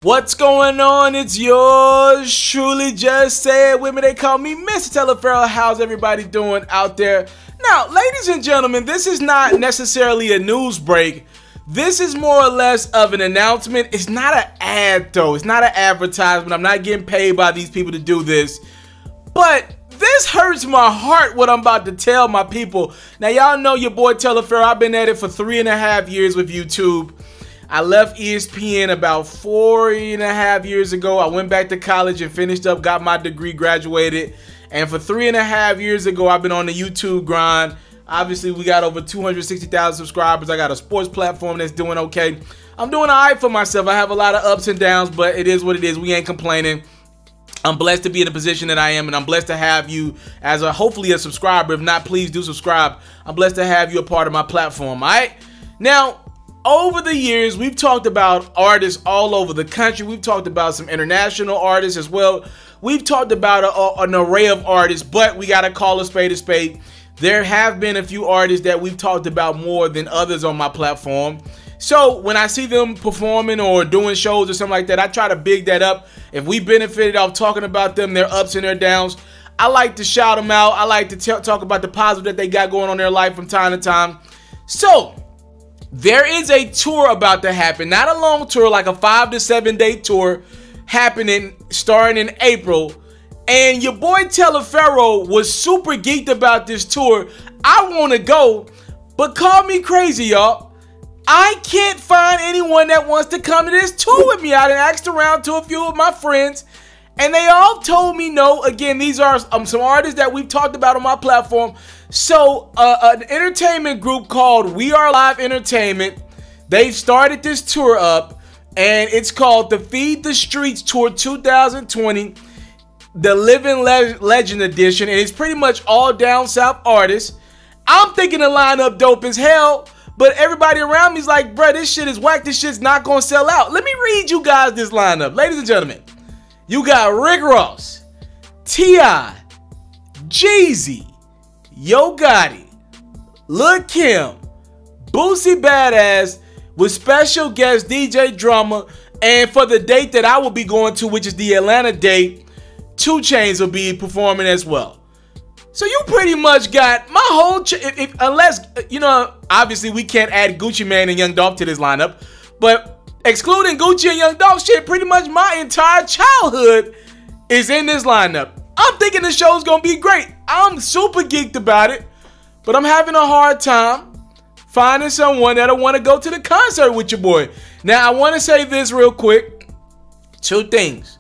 What's going on? It's yours truly, just say it with me. They call me Mr. Taliaferro. How's everybody doing out there? Now, ladies and gentlemen, this is not necessarily a news break. This is more or less of an announcement. It's not an ad though. It's not an advertisement. I'm not getting paid by these people to do this. But this hurts my heart what I'm about to tell my people. Now, y'all know your boy Taliaferro. I've been at it for 3.5 years with YouTube. I left ESPN about 4.5 years ago. I went back to college and finished up, got my degree, graduated. And for 3.5 years ago, I've been on the YouTube grind. Obviously, we got over 260,000 subscribers. I got a sports platform that's doing okay. I'm doing all right for myself. I have a lot of ups and downs, but it is what it is. We ain't complaining. I'm blessed to be in the position that I am, and I'm blessed to have you as hopefully a subscriber. If not, please do subscribe. I'm blessed to have you a part of my platform, all right? Now, over the years, we've talked about artists all over the country. We've talked about some international artists as well. We've talked about an array of artists, but we got to call a spade a spade. There have been a few artists that we've talked about more than others on my platform. So when I see them performing or doing shows or something like that, I try to big that up. If we benefited off talking about them, their ups and their downs, I like to shout them out. I like to talk about the positive that they got going on in their life from time to time. So there is a tour about to happen, not a long tour, like a 5 to 7 day tour happening starting in April. And your boy Taliaferro was super geeked about this tour. I want to go, but call me crazy, y'all. I can't find anyone that wants to come to this tour with me. I done asked around to a few of my friends, and they all told me no. Again, these are some artists that we've talked about on my platform. So an entertainment group called We Are Live Entertainment, they've started this tour up, and it's called the Feed the Streets Tour 2020, the Living Legend Edition, and it's pretty much all down south artists. I'm thinking the lineup dope as hell, but everybody around me is like, bruh, this shit is whack. This shit's not gonna sell out. Let me read you guys this lineup. Ladies and gentlemen, you got Rick Ross, T.I., Jeezy, Yo Gotti, Lil Kim, Boosie Badass, with special guest DJ Drama, and for the date that I will be going to, which is the Atlanta date, 2 Chainz will be performing as well. So you pretty much got my whole, unless, you know, obviously we can't add Gucci Mane and Young Dolph to this lineup, but excluding Gucci and Young Dolph, shit, pretty much my entire childhood is in this lineup. I'm thinking the show's gonna be great. I'm super geeked about it, but I'm having a hard time finding someone that'll want to go to the concert with your boy. Now, I want to say this real quick. 2 things.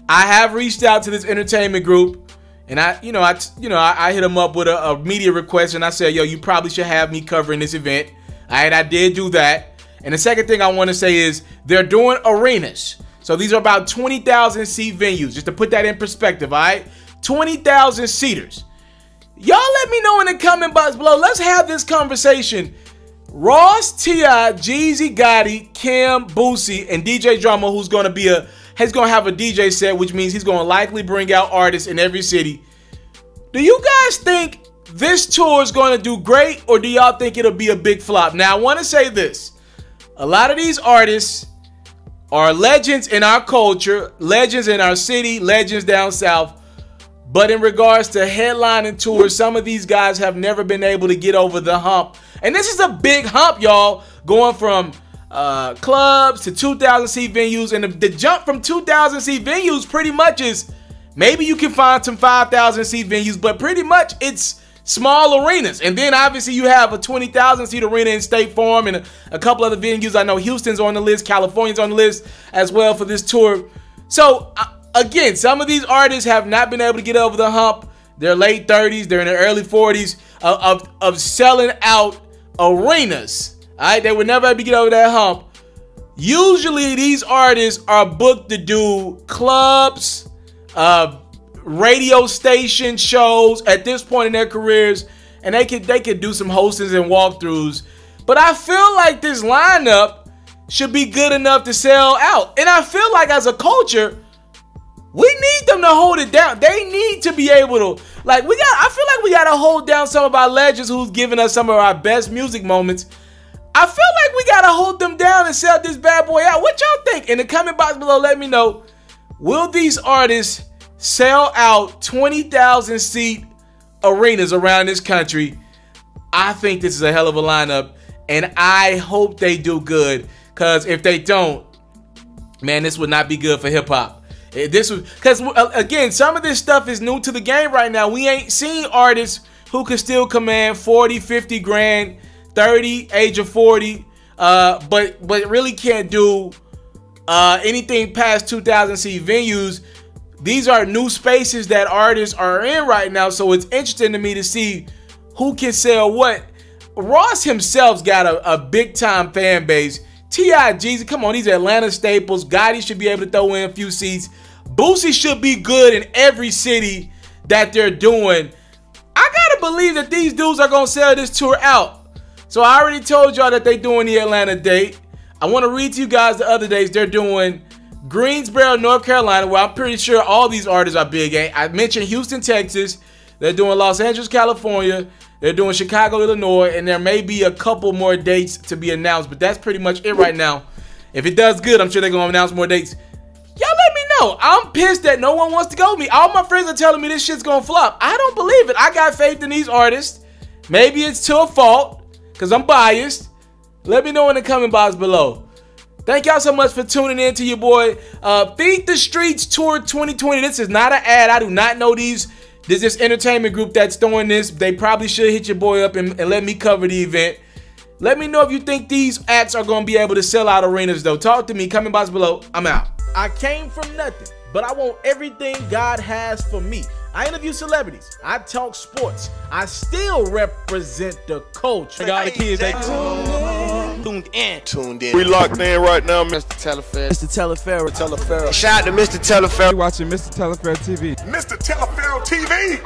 I have reached out to this entertainment group, and I hit them up with a media request, and I said, yo, you probably should have me covering this event. All right, I did do that. And the second thing I want to say is they're doing arenas. So these are about 20,000 seat venues, just to put that in perspective, all right? 20,000 seaters. Y'all let me know in the comment box below. Let's have this conversation. Ross, T.I., Jeezy, Gotti, Kim, Boosie, and DJ Drama, who's going to have a DJ set, which means he's going to likely bring out artists in every city. Do you guys think this tour is going to do great, or do y'all think it'll be a big flop? Now, I want to say this. A lot of these artists are legends in our culture, legends in our city, legends down south. But in regards to headlining tours, some of these guys have never been able to get over the hump. And this is a big hump, y'all, going from clubs to 2,000 seat venues. And the jump from 2,000 seat venues pretty much is, maybe you can find some 5,000 seat venues, but pretty much it's small arenas. And then obviously you have a 20,000 seat arena in State Farm and a couple other venues. I know Houston's on the list, California's on the list as well for this tour. So again, some of these artists have not been able to get over the hump. They're late 30s, they're in their early 40s of selling out arenas. All right, they would never have to get over that hump. Usually these artists are booked to do clubs, radio station shows at this point in their careers, and they could do some hostings and walkthroughs. But I feel like this lineup should be good enough to sell out. And I feel like as a culture, we need them to hold it down. They need to be able to, I feel like we got to hold down some of our legends who's given us some of our best music moments. I feel like we gotta hold them down and sell this bad boy out. What y'all think? In the comment box below, let me know. Will these artists sell out 20,000 seat arenas around this country? I think this is a hell of a lineup, and I hope they do good. Cause if they don't, man, this would not be good for hip hop. This was because again, some of this stuff is new to the game right now. We ain't seen artists who can still command 40, 50 grand, 30, age of 40, but really can't do anything past 2,000 seat venues. These are new spaces that artists are in right now, so it's interesting to me to see who can sell what. Ross himself's got a big time fan base. T.I. Jeezy, come on, these Atlanta staples. Gotti should be able to throw in a few seats. Boosie should be good in every city that they're doing. I gotta believe that these dudes are gonna sell this tour out. So I already told y'all that they're doing the Atlanta date. I want to read to you guys the other dates. They're doing Greensboro, North Carolina, where I'm pretty sure all these artists are big. I mentioned Houston, Texas. They're doing Los Angeles, California. They're doing Chicago, Illinois, and there may be a couple more dates to be announced, but that's pretty much it right now. If it does good, I'm sure they're going to announce more dates. Y'all let me know. I'm pissed that no one wants to go with me. All my friends are telling me this shit's going to flop. I don't believe it. I got faith in these artists. Maybe it's to a fault because I'm biased. Let me know in the comment box below. Thank y'all so much for tuning in to your boy. Feed the Streets Tour 2020. This is not an ad. I do not know these. There's this entertainment group that's doing this. They probably should hit your boy up and let me cover the event. Let me know if you think these acts are going to be able to sell out arenas, though. Talk to me. Comment box below. I'm out. I came from nothing, but I want everything God has for me. I interview celebrities. I talk sports. I still represent the culture. I got the kids. They tuned in. We locked in right now, Mr. Taliaferro. Mr. Taliaferro. Shout out to Mr. Taliaferro. You're watching Mr. Taliaferro TV. Mr. Taliaferro TV.